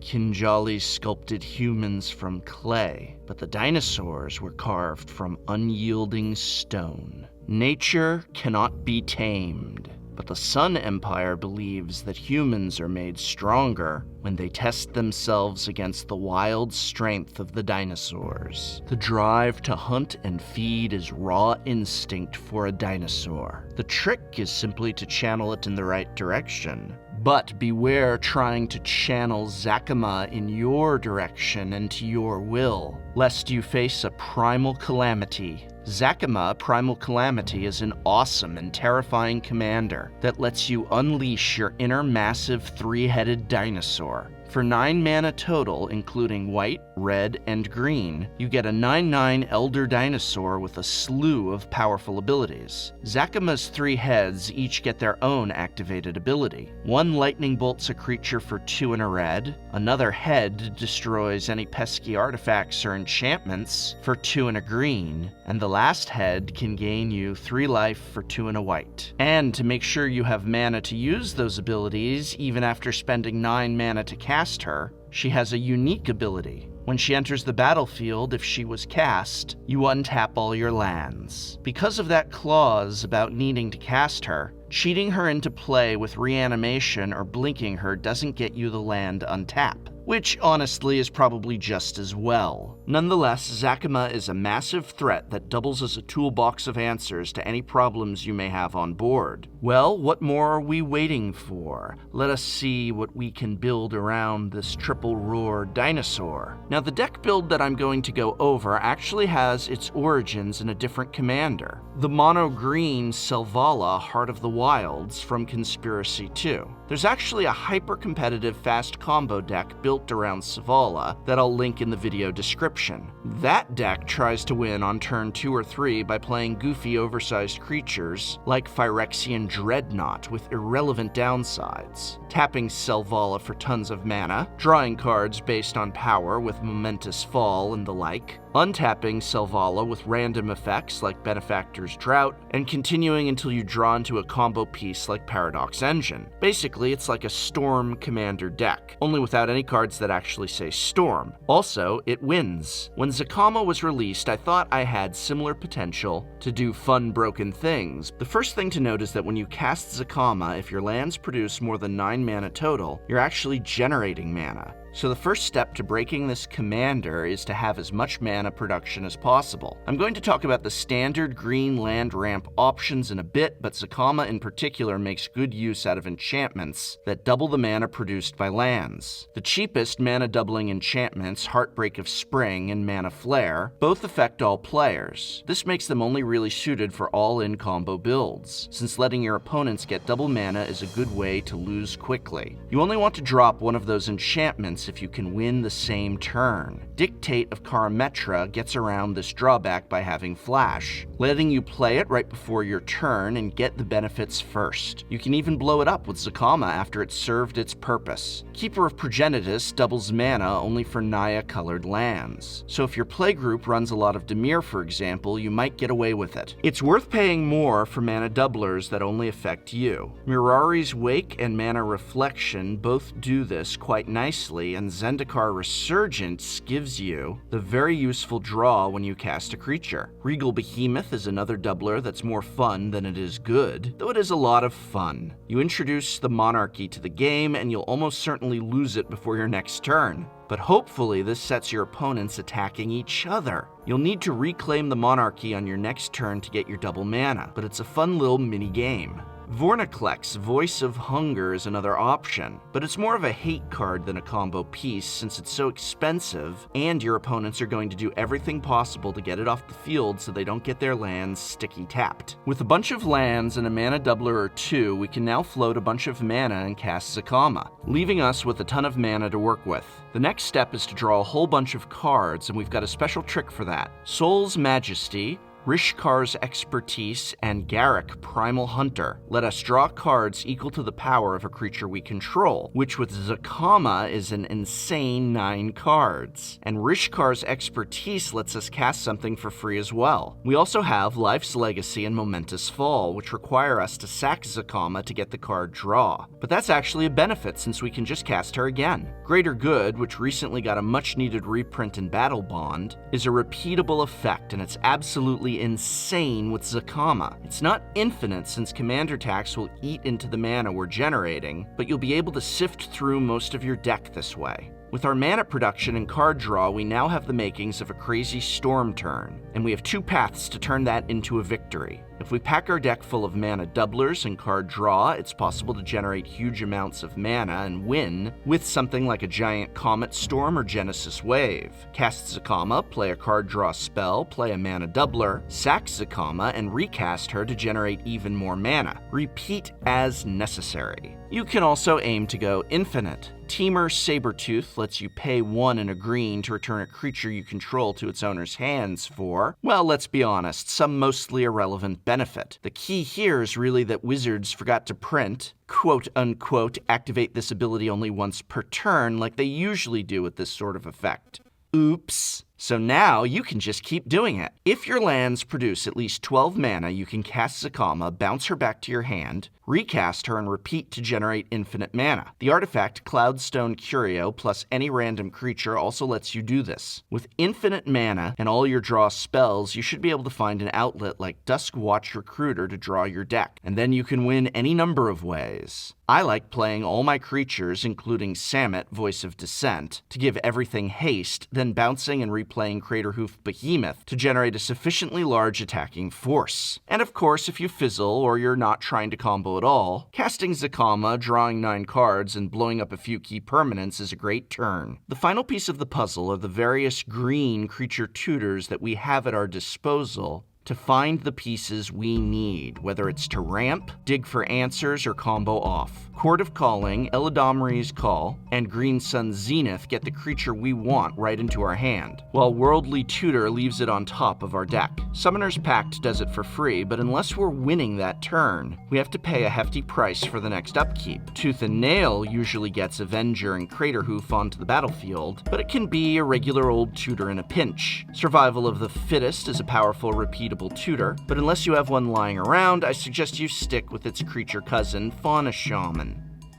Kinjali sculpted humans from clay, but the dinosaurs were carved from unyielding stone. Nature cannot be tamed, but the Sun Empire believes that humans are made stronger when they test themselves against the wild strength of the dinosaurs. The drive to hunt and feed is raw instinct for a dinosaur. The trick is simply to channel it in the right direction. But beware trying to channel Zakama in your direction and to your will, lest you face a primal calamity. Zakama, Primal Calamity, is an awesome and terrifying commander that lets you unleash your inner massive three-headed dinosaur. For 9 mana total, including white, red, and green, you get a 9/9 Elder Dinosaur with a slew of powerful abilities. Zakama's 3 heads each get their own activated ability. One lightning bolts a creature for 2 and a red, another head destroys any pesky artifacts or enchantments for 2 and a green, and the last head can gain you 3 life for 2 and a white. And to make sure you have mana to use those abilities, even after spending 9 mana to cast her, she has a unique ability. When she enters the battlefield, if she was cast, you untap all your lands. Because of that clause about needing to cast her, cheating her into play with reanimation or blinking her doesn't get you the land to untap, which honestly is probably just as well. Nonetheless, Zakama is a massive threat that doubles as a toolbox of answers to any problems you may have on board. Well, what more are we waiting for? Let us see what we can build around this triple roar dinosaur. Now, the deck build that I'm going to go over actually has its origins in a different commander. The mono-green Selvala Heart of the Wilds from Conspiracy 2. There's actually a hyper-competitive fast combo deck built around Selvala that I'll link in the video description. That deck tries to win on turn 2 or 3 by playing goofy oversized creatures like Phyrexian Dreadnought with irrelevant downsides, tapping Selvala for tons of mana, drawing cards based on power with Momentous Fall and the like, untapping Selvala with random effects like Benefactor's Drought, and continuing until you draw into a combo piece like Paradox Engine. Basically, it's like a Storm Commander deck, only without any cards that actually say Storm. Also, it wins. When Zakama was released, I thought I had similar potential to do fun broken things. The first thing to note is that when you cast Zakama, if your lands produce more than 9 mana total, you're actually generating mana. So the first step to breaking this commander is to have as much mana production as possible. I'm going to talk about the standard green land ramp options in a bit, but Zakama in particular makes good use out of enchantments that double the mana produced by lands. The cheapest mana doubling enchantments, Heartbreak of Spring and Mana Flare, both affect all players. This makes them only really suited for all-in combo builds, since letting your opponents get double mana is a good way to lose quickly. You only want to drop one of those enchantments if you can win the same turn. Dictate of Karametra gets around this drawback by having Flash, letting you play it right before your turn and get the benefits first. You can even blow it up with Zakama after it's served its purpose. Keeper of Progenitus doubles mana only for Naya-colored lands, so if your playgroup runs a lot of Dimir, for example, you might get away with it. It's worth paying more for mana doublers that only affect you. Mirari's Wake and Mana Reflection both do this quite nicely, and Zendikar Resurgence gives you the very useful draw when you cast a creature. Regal Behemoth is another doubler that's more fun than it is good, though it is a lot of fun. You introduce the Monarchy to the game, and you'll almost certainly lose it before your next turn. But hopefully this sets your opponents attacking each other. You'll need to reclaim the Monarchy on your next turn to get your double mana, but it's a fun little mini-game. Vornaclex, Voice of Hunger, is another option, but it's more of a hate card than a combo piece since it's so expensive, and your opponents are going to do everything possible to get it off the field so they don't get their lands sticky tapped. With a bunch of lands and a mana doubler or 2, we can now float a bunch of mana and cast Zakama, leaving us with a ton of mana to work with. The next step is to draw a whole bunch of cards, and we've got a special trick for that. Soul's Majesty, Rishkar's Expertise, and Garruk, Primal Hunter, let us draw cards equal to the power of a creature we control, which with Zacama is an insane 9 cards. And Rishkar's Expertise lets us cast something for free as well. We also have Life's Legacy and Momentous Fall, which require us to sack Zacama to get the card draw. But that's actually a benefit since we can just cast her again. Greater Good, which recently got a much-needed reprint in Battle Bond, is a repeatable effect, and it's absolutely insane with Zacama. It's not infinite since commander tax will eat into the mana we're generating, but you'll be able to sift through most of your deck this way. With our mana production and card draw, we now have the makings of a crazy storm turn, and we have 2 paths to turn that into a victory. If we pack our deck full of mana doublers and card draw, it's possible to generate huge amounts of mana and win with something like a giant Comet Storm or Genesis Wave. Cast Zacama, play a card draw spell, play a mana doubler, sack Zacama, and recast her to generate even more mana. Repeat as necessary. You can also aim to go infinite. Temur Sabertooth lets you pay 1 and a green to return a creature you control to its owner's hands for, well, let's be honest, some mostly irrelevant benefit. The key here is really that Wizards forgot to print, quote-unquote, activate this ability only once per turn like they usually do with this sort of effect. Oops. So now you can just keep doing it. If your lands produce at least 12 mana, you can cast Zacama, bounce her back to your hand, recast her, and repeat to generate infinite mana. The artifact Cloudstone Curio plus any random creature also lets you do this. With infinite mana and all your draw spells, you should be able to find an outlet like Duskwatch Recruiter to draw your deck, and then you can win any number of ways. I like playing all my creatures, including Samut, Voice of Dissent, to give everything haste, then bouncing and replaying Craterhoof Behemoth to generate a sufficiently large attacking force. And of course, if you fizzle or you're not trying to combo at all, casting Zacama, drawing 9 cards, and blowing up a few key permanents is a great turn. The final piece of the puzzle are the various green creature tutors that we have at our disposal to find the pieces we need, whether it's to ramp, dig for answers, or combo off. Court of Calling, Eladamri's Call, and Green Sun Zenith get the creature we want right into our hand, while Worldly Tutor leaves it on top of our deck. Summoner's Pact does it for free, but unless we're winning that turn, we have to pay a hefty price for the next upkeep. Tooth and Nail usually gets Avenger and Craterhoof onto the battlefield, but it can be a regular old tutor in a pinch. Survival of the Fittest is a powerful repeatable tutor, but unless you have one lying around, I suggest you stick with its creature cousin, Fauna Shaman.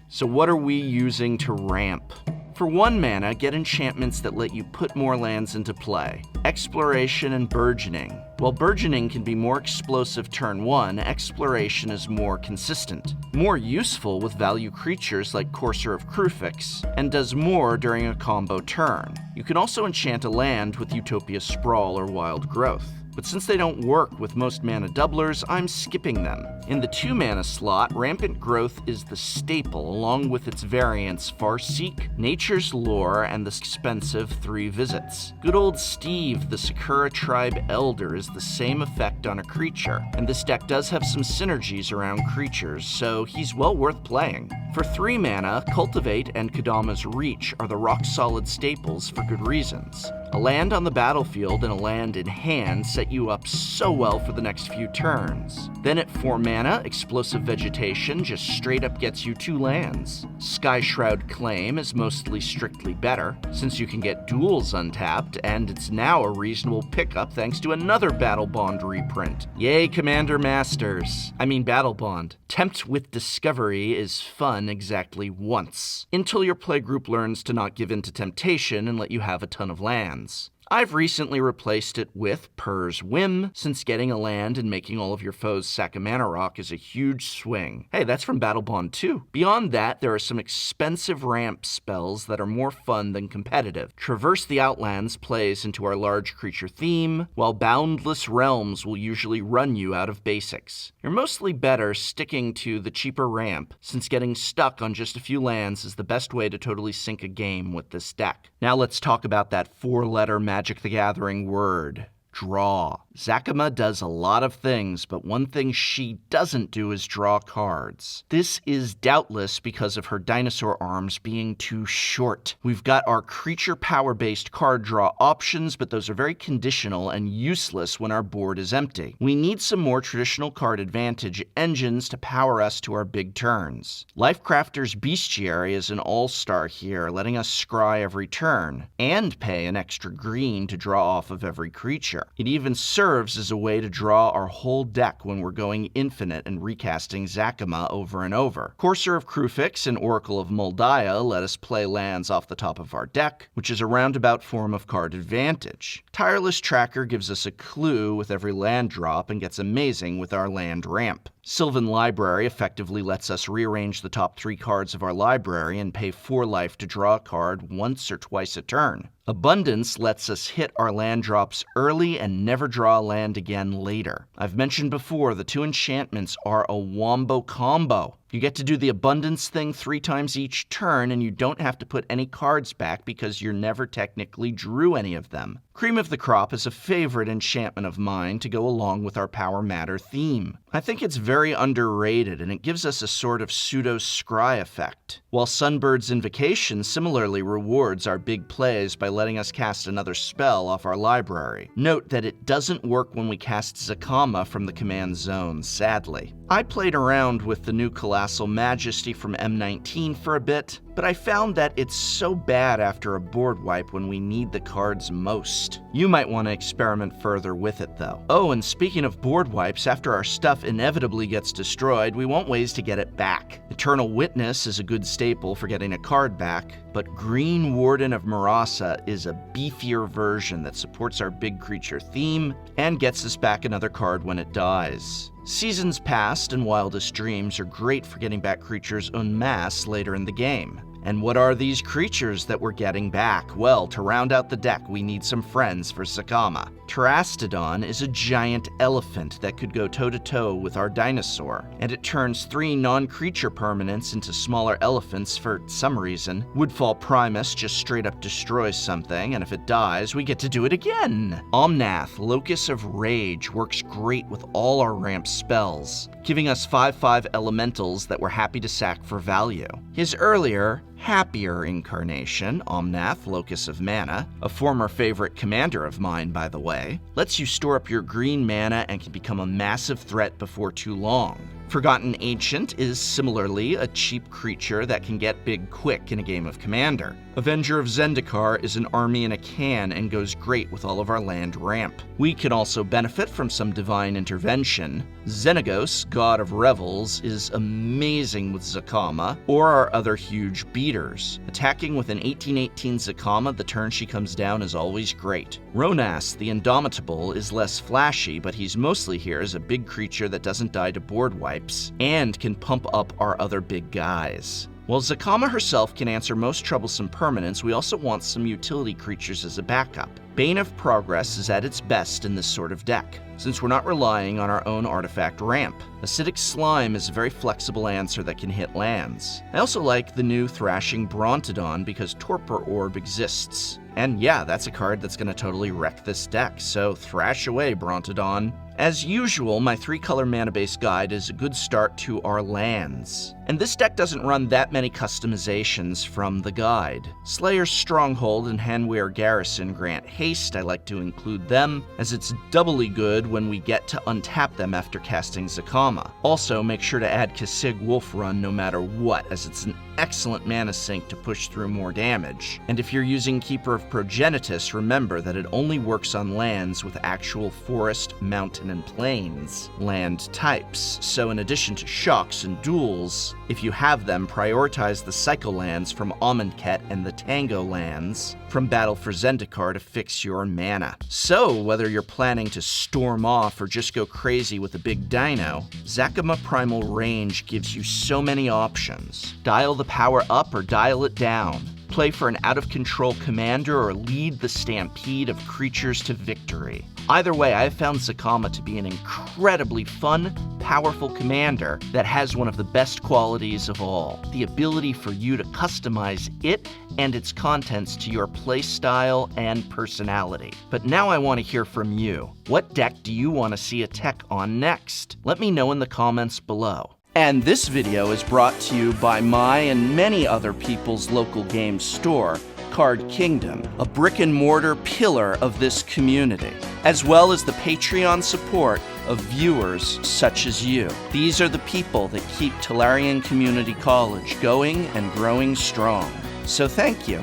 So what are we using to ramp? For 1 mana, get enchantments that let you put more lands into play. Exploration and Burgeoning. While Burgeoning can be more explosive turn 1, Exploration is more consistent. More useful with value creatures like Courser of Kruphix, and does more during a combo turn. You can also enchant a land with Utopia Sprawl or Wild Growth. But since they don't work with most mana doublers, I'm skipping them. In the 2 mana slot, Rampant Growth is the staple, along with its variants Farseek, Nature's Lore, and the expensive 3 Visits. Good old Steve, the Sakura Tribe Elder, is the same effect on a creature, and this deck does have some synergies around creatures, so he's well worth playing. For 3 mana, Cultivate and Kadama's Reach are the rock-solid staples for good reasons. A land on the battlefield and a land in hand set you up so well for the next few turns. Then at 4 mana, Explosive Vegetation just straight up gets you 2 lands. Skyshroud Claim is mostly strictly better, since you can get duels untapped, and it's now a reasonable pickup thanks to another Battle Bond reprint. Yay, Commander Masters! I mean Battle Bond. Tempt with Discovery is fun exactly once, until your playgroup learns to not give in to temptation and let you have a ton of lands. I've recently replaced it with Purr's Whim, since getting a land and making all of your foes sack a mana rock is a huge swing. Hey, that's from Battle Bond too. Beyond that, there are some expensive ramp spells that are more fun than competitive. Traverse the Outlands plays into our large creature theme, while Boundless Realms will usually run you out of basics. You're mostly better sticking to the cheaper ramp, since getting stuck on just a few lands is the best way to totally sink a game with this deck. Now let's talk about that 4-letter Magic the Gathering word. Draw. Zakama does a lot of things, but one thing she doesn't do is draw cards. This is doubtless because of her dinosaur arms being too short. We've got our creature power-based card draw options, but those are very conditional and useless when our board is empty. We need some more traditional card advantage engines to power us to our big turns. Lifecrafter's Bestiary is an all-star here, letting us scry every turn, and pay an extra green to draw off of every creature. It even serves as a way to draw our whole deck when we're going infinite and recasting Zakama over and over. Courser of Kruphix and Oracle of Moldiah let us play lands off the top of our deck, which is a roundabout form of card advantage. Tireless Tracker gives us a clue with every land drop and gets amazing with our land ramp. Sylvan Library effectively lets us rearrange the top 3 cards of our library and pay 4 life to draw a card once or twice a turn. Abundance lets us hit our land drops early and never draw a land again later. I've mentioned before, the 2 enchantments are a wombo combo. You get to do the abundance thing 3 times each turn, and you don't have to put any cards back because you never technically drew any of them. Cream of the Crop is a favorite enchantment of mine to go along with our Power Matter theme. I think it's very underrated, and it gives us a sort of pseudo-scry effect. While Sunbird's Invocation similarly rewards our big plays by letting us cast another spell off our library. Note that it doesn't work when we cast Zakama from the command zone, sadly. I played around with the new Colossal Majesty from M19 for a bit, but I found that it's so bad after a board wipe when we need the cards most. You might want to experiment further with it though. Oh, and speaking of board wipes, after our stuff inevitably gets destroyed, we want ways to get it back. Eternal Witness is a good staple for getting a card back, but Green Warden of Murasa is a beefier version that supports our big creature theme and gets us back another card when it dies. Seasons Past and Wildest Dreams are great for getting back creatures en masse later in the game. And what are these creatures that we're getting back? Well, to round out the deck, we need some friends for Zakama. Terastodon is a giant elephant that could go toe-to-toe with our dinosaur, and it turns 3 non-creature permanents into smaller elephants for some reason. Woodfall Primus just straight up destroys something, and if it dies, we get to do it again. Omnath, Locus of Rage, works great with all our ramp spells, giving us 5/5 elementals that we're happy to sack for value. His earlier, happier incarnation, Omnath, Locus of Mana, a former favorite commander of mine by the way, lets you store up your green mana and can become a massive threat before too long. Forgotten Ancient is similarly a cheap creature that can get big quick in a game of Commander. Avenger of Zendikar is an army in a can and goes great with all of our land ramp. We can also benefit from some divine intervention. Xenagos, God of Revels, is amazing with Zakama or our other huge beaters. Attacking with an 18/18 Zakama the turn she comes down is always great. Ronas, the Indomitable, is less flashy, but he's mostly here as a big creature that doesn't die to board wipes and can pump up our other big guys. While Zakama herself can answer most troublesome permanents, we also want some utility creatures as a backup. Bane of Progress is at its best in this sort of deck, since we're not relying on our own artifact ramp. Acidic Slime is a very flexible answer that can hit lands. I also like the new Thrashing Brontodon because Torpor Orb exists. And yeah, that's a card that's going to totally wreck this deck, so thrash away, Brontodon. As usual, my 3-color mana-based guide is a good start to our lands. And this deck doesn't run that many customizations from the guide. Slayer's Stronghold and Hanweir Garrison grant haste. I like to include them, as it's doubly good when we get to untap them after casting Zakama. Also, make sure to add Kasig Wolfrun no matter what, as it's an excellent mana sink to push through more damage. And if you're using Keeper of Progenitus, remember that it only works on lands with actual forest, mountain, and plains land types. So in addition to shocks and duels, if you have them, prioritize the Cycle lands from Amonkhet and the Tango lands from Battle for Zendikar to fix your mana. So whether you're planning to storm off or just go crazy with a big dino, Zakama Primal Range gives you so many options. Dial the power up or dial it down. Play for an out-of-control commander or lead the stampede of creatures to victory. Either way, I have found Zacama to be an incredibly fun, powerful commander that has one of the best qualities of all, the ability for you to customize it and its contents to your playstyle and personality. But now I want to hear from you. What deck do you want to see a tech on next? Let me know in the comments below. And this video is brought to you by my and many other people's local game store, Card Kingdom, a brick-and-mortar pillar of this community, as well as the Patreon support of viewers such as you. These are the people that keep Tolarian Community College going and growing strong. So thank you.